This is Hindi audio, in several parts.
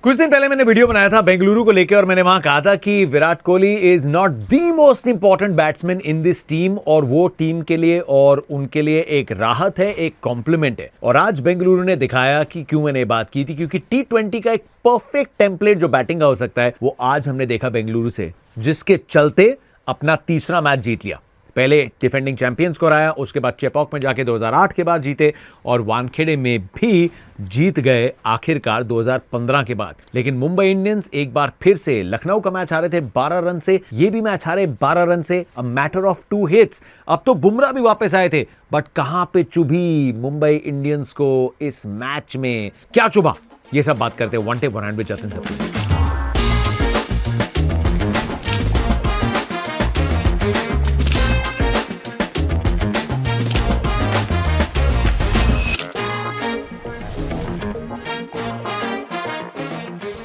कुछ दिन पहले मैंने वीडियो बनाया था बेंगलुरु को लेकर और मैंने वहां कहा था कि Virat Kohli is not the most important batsman in this team और वो टीम के लिए और उनके लिए एक राहत है, एक कॉम्प्लीमेंट है। और आज बेंगलुरु ने दिखाया कि क्यों मैंने बात की थी, क्योंकि T20 का एक परफेक्ट टेम्पलेट जो बैटिंग का हो सकता है वो आज हमने देखा बेंगलुरु से, जिसके चलते अपना तीसरा मैच जीत लिया। पहले डिफेंडिंग चैंपियंस को हराया, उसके बाद चेपॉक में जाके 2008 के बाद जीते और वानखेड़े में भी जीत गए आखिरकार 2015 के बाद। लेकिन मुंबई इंडियंस एक बार फिर से लखनऊ का मैच हारे थे 12 रन से, ये भी मैच हारे 12 रन से, अ मैटर ऑफ 2 हिट्स। अब तो बुमराह भी वापस आए थे, बट कहां पे चुभी मुंबई इंडियंस को इस मैच में, क्या चुभा, ये सब बात करते हैं one take one hand with Jatin Sapru.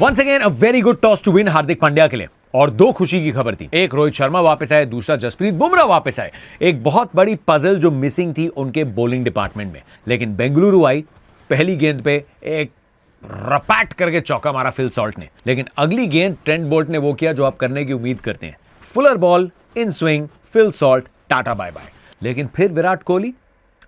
Once again, a very good toss to win Hardik Pandya के लिए। और दो खुशी की खबर थी, एक रोहित शर्मा वापस आए, दूसरा जसप्रीत बुमराह वापस आए। एक बहुत बड़ी पजल जो मिसिंग थी उनके बॉलिंग डिपार्टमेंट में। लेकिन बेंगलुरु आई, पहली गेंद पे एक रपैट करके चौका मारा फिल सॉल्ट ने, लेकिन अगली गेंद ट्रेंट बोल्ट ने वो किया जो आप करने की उम्मीद करते हैं, fuller ball in swing, Phil Salt, tata bye bye. लेकिन फिर विराट कोहली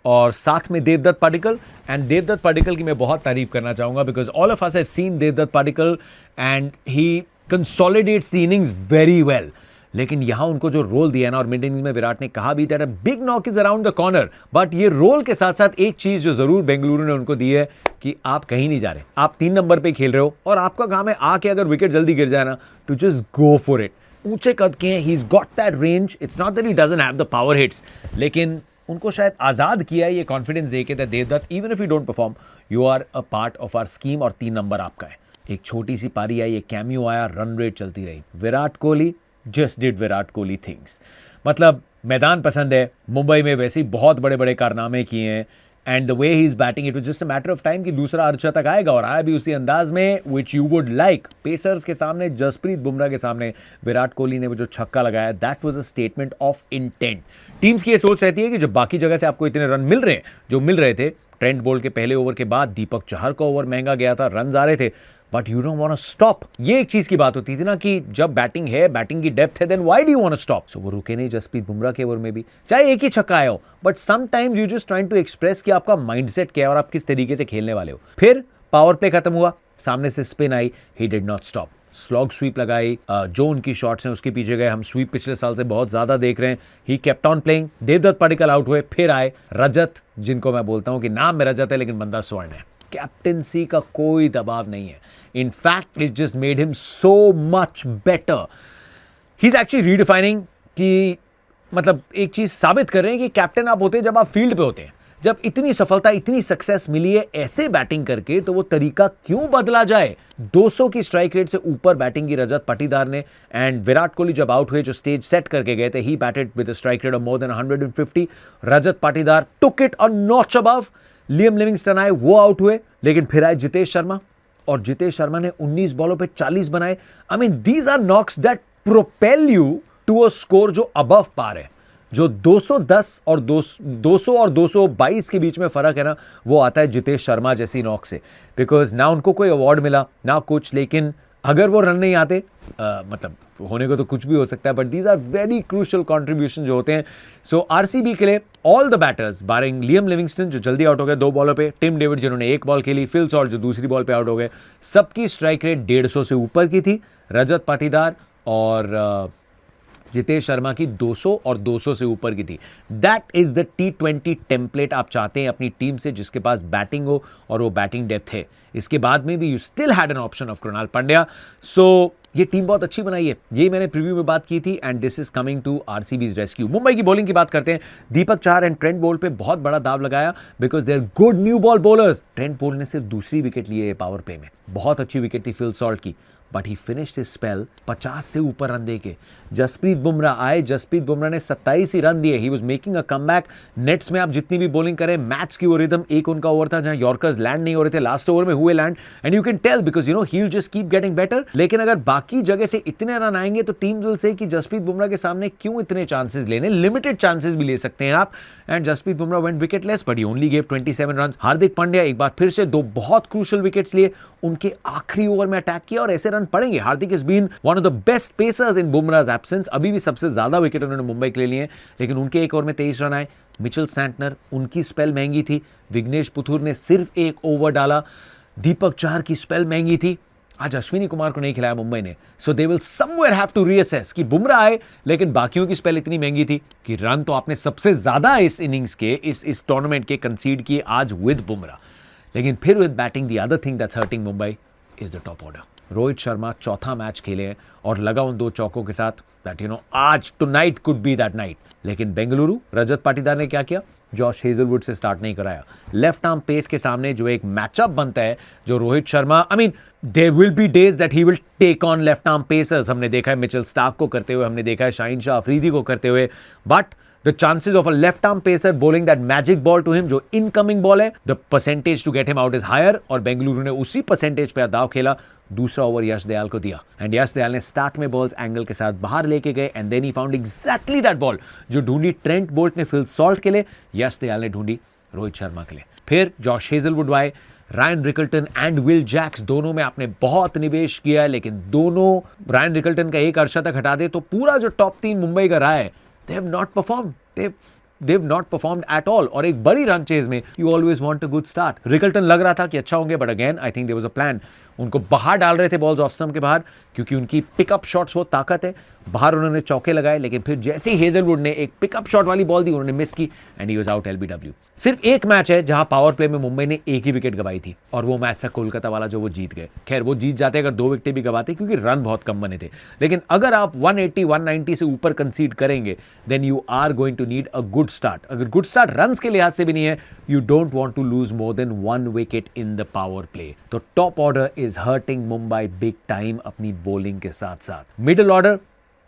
और साथ में देवदत्त पाडिक्कल, एंड देवदत्त पाडिक्कल की मैं बहुत तारीफ करना चाहूंगा because all of us have seen Devdutt Padikkal and he consolidates the innings very well. लेकिन यहां उनको जो रोल दिया ना, और मिड इनिंग्स में विराट ने कहा भी था big knock is around the corner, but ये रोल के साथ साथ एक चीज जो जरूर बेंगलुरु ने उनको दी है कि आप कहीं नहीं जा रहे, आप 3 नंबर पे खेल रहे हो और आपका काम है आके अगर विकेट जल्दी गिर जाए ना to just go for it. ऊंचे कद के हैं, he is got that range, it's not that he doesn't have the power hits, लेकिन उनको शायद आजाद किया है ये कॉन्फिडेंस देके that Devdutt, even if you don't perform, you are a part of our scheme और 3 नंबर आपका है। एक छोटी सी पारी आई, एक कैमियो आया, रन रेट चलती रही। Virat Kohli just did Virat Kohli things. मतलब मैदान पसंद है, मुंबई में वैसे ही बहुत बड़े बड़े कारनामे किए हैं, and the way he is batting it was just a matter of time कि दूसरा अर्धशतक आएगा, और आया भी उसी अंदाज में which you would like. Pacers के सामने, जसप्रीत बुमराह के सामने विराट कोहली ने वो जो छक्का लगाया, that was a statement of intent. Teams की ये सोच रहती है कि जब बाकी जगह से आपको इतने रन मिल रहे हैं जो मिल रहे थे, ट्रेंट बोल्ट के पहले ओवर के बाद दीपक चहर का ओवर महंगा गया था, रन आ रहे थे, but you don't want to stop. ये एक चीज की बात होती थी ना कि जब बैटिंग है, बैटिंग की डेप्थ है, then why do you want to stop. So वो रुके नहीं जसप्रीत बुमराह के ओवर में भी, चाहे एक ही छक्का आया हो, but sometimes you just trying to express कि आपका माइंडसेट क्या है और आप किस तरीके से खेलने वाले हो। फिर पावर प्ले खत्म हुआ, सामने से स्पिन आई, he did not stop, slog sweep लगाई, जो उनकी शॉट्स हैं उसके पीछे गए। हम स्वीप पिछले साल से बहुत ज्यादा देख रहे हैं। He kept on playing. Devdutt Padikkal out हुए, फिर आए रजत, जिनको मैं बोलता हूं कि नाम में रजत है लेकिन बंदा स्वर्ण है। कैप्टेंसी का कोई दबाव नहीं है, in fact it just made him so much better. He is actually redefining कि मतलब एक चीज साबित कर रहे हैं कि कैप्टन आप होते हैं जब आप फील्ड पे होते हैं। जब इतनी सफलता, इतनी सक्सेस मिली है ऐसे बैटिंग करके, तो वो तरीका क्यों बदला जाए। 200 की स्ट्राइक रेट से ऊपर बैटिंग की रजत पाटीदार ने, एंड विराट कोहली जब आउट हुए जो स्टेज सेट करके गए थे, ही batted with a strike rate of more than 150। Rajat Patidar took it a notch above. Liam Livingstone आए, वो आउट हुए, लेकिन फिर आए जितेश शर्मा, और जितेश शर्मा ने 19 बॉलों पे 40 बनाए। I mean these are knocks that propel you to a score जो अबव पार है। जो 210 और 200 और 222 के बीच में फर्क है ना, वो आता है जितेश शर्मा जैसी नॉक से, बिकॉज ना उनको कोई अवार्ड मिला ना कुछ, लेकिन अगर वो रन नहीं आते, मतलब होने को तो कुछ भी हो सकता है, but these are very crucial contribution जो होते हैं। सो आरसीबी के लिए all the batters barring Liam Livingstone जो जल्दी आउट हो गए 2 बॉलों पे, टिम डेविड जिन्होंने 1 बॉल खेली, फिल सॉल्ट जो दूसरी बॉल पे आउट हो गए, सबकी स्ट्राइक रेट 150 से ऊपर की थी। रजत पाटीदार और जितेश शर्मा की 200 और 200 से ऊपर की थी। That is the T20 template आप चाहते हैं अपनी टीम से, जिसके पास बैटिंग हो और वो बैटिंग डेप्थ है। इसके बाद में भी you still had an option of Krunal Pandya. So ये टीम बहुत अच्छी बनाई है, ये मैंने प्रीव्यू में बात की थी, and this is coming to RCB's rescue. Mumbai की बॉलिंग की बात करते हैं। Deepak Chahar and Trent Boult पे बहुत बड़ा दाव लगाया because they are good new ball bowlers. Trent Boult ने सिर्फ दूसरी विकेट ली है पावर प्ले में, बहुत अच्छी विकेट थी फिल सॉल्ट की, but he finished his spell 50 से ऊपर रन देके। जसप्रीत बुमराह आए, जसप्रीत बुमराह ने 27 ही रन दिए। He was making a comeback. Nets में आप जितनी भी बॉलिंग करें, मैच की वो रिदम, एक उनका ओवर था जहां यॉर्कर्स लैंड नहीं हो रहे थे, लास्ट ओवर में हुए land, and you can tell because you know he will just keep getting better. लेकिन अगर बाकी जगह से इतने रन आएंगे तो टीम विल से कि जसप्रीत बुमराह के सामने क्यों इतने चांसेस लेने, लिमिटेड चांसेस भी ले सकते हैं आप। And Jasprit Bumrah went wicketless but he only gave 27 run. Hardik Pandya एक बार फिर से दो बहुत क्रूशियल विकेट्स लिए, उनके आखिरी ओवर में अटैक किया और ऐसे रन पड़ेंगे। Hardik is been one of the best pacers in Bumrah's absence. अभी भी सबसे ज्यादा विकेट उन्होंने मुंबई के लिए लिए, लेकिन उनके एक ओवर में 23 रन आए। मिचेल सैंटनर, उनकी स्पेल महंगी थी। विघ्नेश पुथुर ने सिर्फ एक ओवर डाला। दीपक चाहर की स्पेल महंगी थी। आज अश्विनी कुमार को नहीं खिलाया मुंबई ने, so they will somewhere have to reassess कि बुमराह आए, लेकिन बाकियों की स्पेल इतनी महंगी थी कि रन तो आपने सबसे ज्यादा इस इनिंग्स के, इस टूर्नामेंट के कंसीड किए आज विद बुमराह। लेकिन फिर with batting the other thing that's hurting Mumbai is the top order. Rohit Sharma चौथा मैच खेले हैं और लगा उन 2 चौकों के साथ दैट यू नो आज tonight could be that night. लेकिन बेंगलुरु, रजत पाटीदार ने क्या किया? जॉश हेजलवुड से स्टार्ट नहीं कराया। लेफ्ट आर्म पेस के सामने जो एक मैचअप बनता है, जो Rohit Sharma, I mean there will be days that he will take on left arm pacers. हमने देखा है मिचेल स्टार्क को करते हुए, हमने देखा है शाहीन शाह अफरीदी को करते हुए, but the chances of a left arm pacer bowling that magic ball to him, जो incoming ball है, the percentage to get him out is higher, और बेंगलुरु ने उसी परसेंटेज पे दाव खेला। दूसरा ओवर यश दयाल को दिया एंड यश दयाल ने स्टार्ट में बॉल्स एंगल के साथ बाहर लेके गए and then he found exactly that ball जो ढूंढी ट्रेंट बोल्ट ने फिल सॉल्ट के लिए, यश दयाल ने ढूंढी रोहित शर्मा के लिए। फिर जॉश हेजलवुड आए, Ryan Rickelton and Will Jacks, दोनों में आपने बहुत निवेश किया है, लेकिन दोनों, रायन रिकल्टन का एक अर्शा तक हटा दे तो पूरा जो टॉप 3 मुंबई का रहा है, they have not performed. They've not performed at all. और एक बड़ी रन चेज में you always want a good start. Rickelton लग रहा था कि अच्छा होंगे, but again I think there was a plan. उनको बाहर डाल रहे थे बॉल्स ऑफ स्टंप के बाहर, क्योंकि उनकी पिकअप शॉट्स वो ताकत है। बाहर उन्होंने चौके लगाए, लेकिन फिर जैसे ही हेजलवुड ने एक पिकअप शॉट वाली बॉल दी, उन्होंने मिस की and he was out LBW. सिर्फ एक मैच है जहां पावर प्ले में मुंबई ने एक ही विकेट गवाई थी, और वो मैच था कोलकाता वाला जो वो जीत गए। खैर वो जीत जाते अगर 2 विकेट भी गवाते, क्योंकि रन बहुत कम बने थे। लेकिन अगर आप 180 190 से ऊपर कंसीड करेंगे, then you are going to need a good start. अगर गुड स्टार्ट रन्स के लिहाज से भी नहीं है, you don't want to lose more than 1 wicket in the power play. तो top order is hurting Mumbai big time अपनी बॉलिंग के साथ साथ। मिडिल ऑर्डर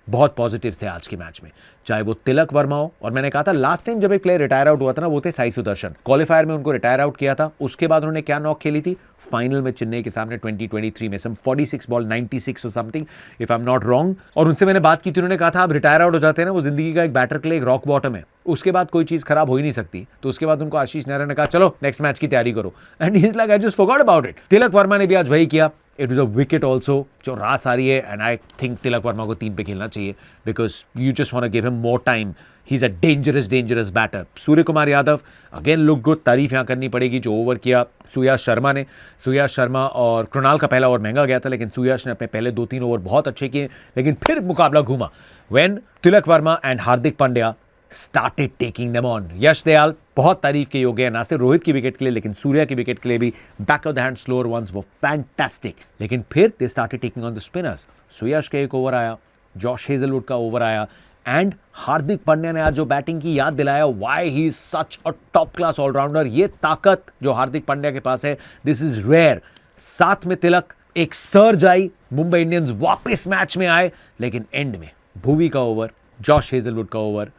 बहुत पॉजिटिव थे आज के मैच में, चाहे वो तिलक वर्मा हो, और मैंने कहा था लास्ट टाइम जब एक प्लेयर रिटायर आउट हुआ था ना, वो थे साई सुदर्शन। क्वालिफायर में उनको रिटायर आउट किया था, उसके बाद उन्होंने क्या नॉक खेली थी फाइनल में चेन्नई के सामने 2023 में, सम 46 बॉल 96 और something if I am not wrong. और उनसे मैंने बात की थी, उन्होंने कहा था आप रिटायर आउट हो जाते हैं ना, वो जिंदगी का एक बैटर के लिए एक रॉक बॉटम है, उसके बाद कोई चीज खराब हो ही नहीं सकती। तो उसके बाद उनको आशीष नेहरा ने कहा चलो नेक्स्ट मैच की तैयारी करो, and he is like I just forgot about it. Tilak Varma ने भी आज वही किया। It was a wicket also, जो रास आ रही है, and I think Tilak Varma को 3 पे खेलना चाहिए, because you just want to give him more time. He is a dangerous batter. Suryakumar Yadav again look good, तारीफ यहाँ करनी पड़ेगी जो ओवर किया सुयाश शर्मा ने। सुयाश शर्मा और कृणाल का पहला ओवर महंगा गया था, लेकिन सुयाश ने अपने पहले 2-3 ओवर बहुत अच्छे किए, लेकिन फिर मुकाबला घूमा when Tilak Varma and Hardik Pandya started taking them on. यश दयाल बहुत तारीफ के योग्य है, ना सिर्फ रोहित की विकेट के लिए, लेकिन सूर्या की विकेट के लिए भी। Back of the hand slower ones वो फैंटास्टिक, लेकिन फिर they started taking on the spinners. Suyash का एक ओवर आया, जॉश हेजलवुड का ओवर आया, एंड हार्दिक पांड्या ने आज जो बैटिंग की याद दिलाया why he is such a top class all rounder. ये ताकत जो हार्दिक पांड्या के पास है, दिस इज रेयर। साथ में तिलक, एक सर्ज आई, मुंबई इंडियंस वापस मैच में आए, लेकिन एंड में भुवी का ओवर, जॉश हेजलवुड का ओवर,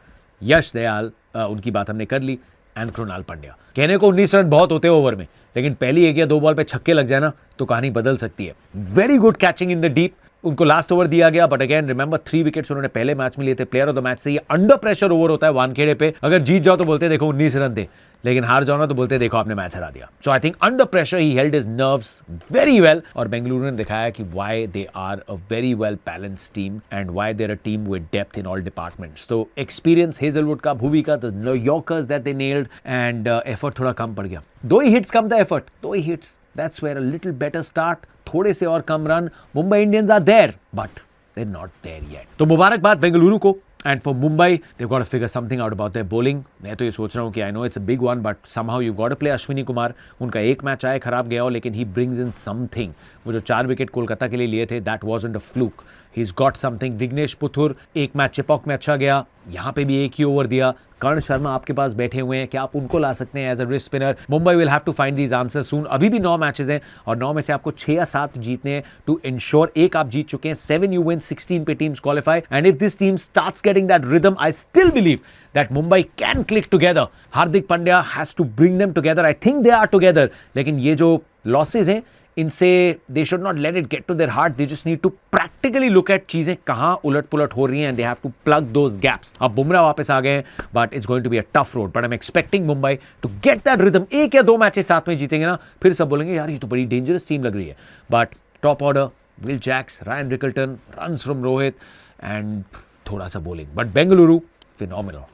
यश दयाल, उनकी बात हमने कर ली, एंड कृणाल पांड्या। कहने को 19 रन बहुत होते हैं ओवर में, लेकिन पहली 1 या 2 बॉल पे छक्के लग जाए ना तो कहानी बदल सकती है। Very good catching in the deep. उनको लास्ट ओवर दिया गया, बट अगेन रिमेंबर 3 विकेट्स उन्होंने पहले मैच में लिए थे। प्लेयर ऑफ द मैच से ये अंडर प्रेशर ओवर होता है वानखेड़े पे। अगर जीत जाओ तो बोलते देखो 19 रन थे, लेकिन हार जाओ ना तो बोलते देखो आपने मैच हरा दिया। So I think under pressure he held his nerves very well, और बेंगलुरु ने दिखाया कि why they are a very well balanced team and why they are a team with depth in all departments. तो एक्सपीरियंस हेजलवुड का, भुवी का, the yorkers that they nailed, and effort थोड़ा कम पड़ गया। 2 ही हिट्स कम था एफर्ट, 2 ही hits, that's where a little better start. थोड़े से और कम run, Mumbai Indians are there but they're not there yet. तो मुबारकबाद बेंगलुरु को, and for Mumbai they've got to figure something out about their bowling. मैं तो ये सोच रहा हूँ कि I know it's a big one, but somehow you've got to play Ashwini Kumar. उनका एक मैच आया खराब गया हो, लेकिन he brings in something। वो जो 4 विकेट कोलकाता के लिए लिए थे, that wasn't a fluke. He is got something. Vignesh Puthur एक मैच चिपॉक में अच्छा गया, यहां पे भी एक ही ओवर दिया। कर्ण शर्मा आपके पास बैठे हुए हैं, क्या आप उनको ला सकते हैं as a wrist spinner? Mumbai will have to find these answers soon. अभी भी 9 मैचेस हैं और 9 में से आपको 6 या 7 जीतने हैं टू इंश्योर। एक आप जीत चुके हैं, 7 यू विन, 16 पे teams qualify. And if this team starts getting that rhythm, I still believe that Mumbai can click together. Hardik Pandya has to bring them together. I think they are together. लेकिन ये जो losses हैं, इनसे they should not let it get to their heart. They just need to practically look at चीजें कहाँ उलट पुलट हो रही हैं and they have to plug those gaps. अब बुमराह वापस आ गए, but it's going to be a tough road. But I'm expecting Mumbai to get that rhythm. एक या 2 मैचेस साथ में जीतेंगे ना, फिर सब बोलेंगे यार ये तो बड़ी डेंजरस टीम लग रही है. But top order, Will Jacks, Ryan Rickelton, runs from Rohit and थोड़ा सा bowling. But Bengaluru, phenomenal.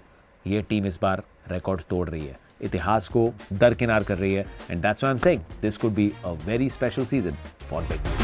ये टीम इस बार रिकॉर्ड्स तोड़ रही है, इतिहास को दरकिनार कर रही है, and that's why I am saying this could be a very special season for Bengaluru.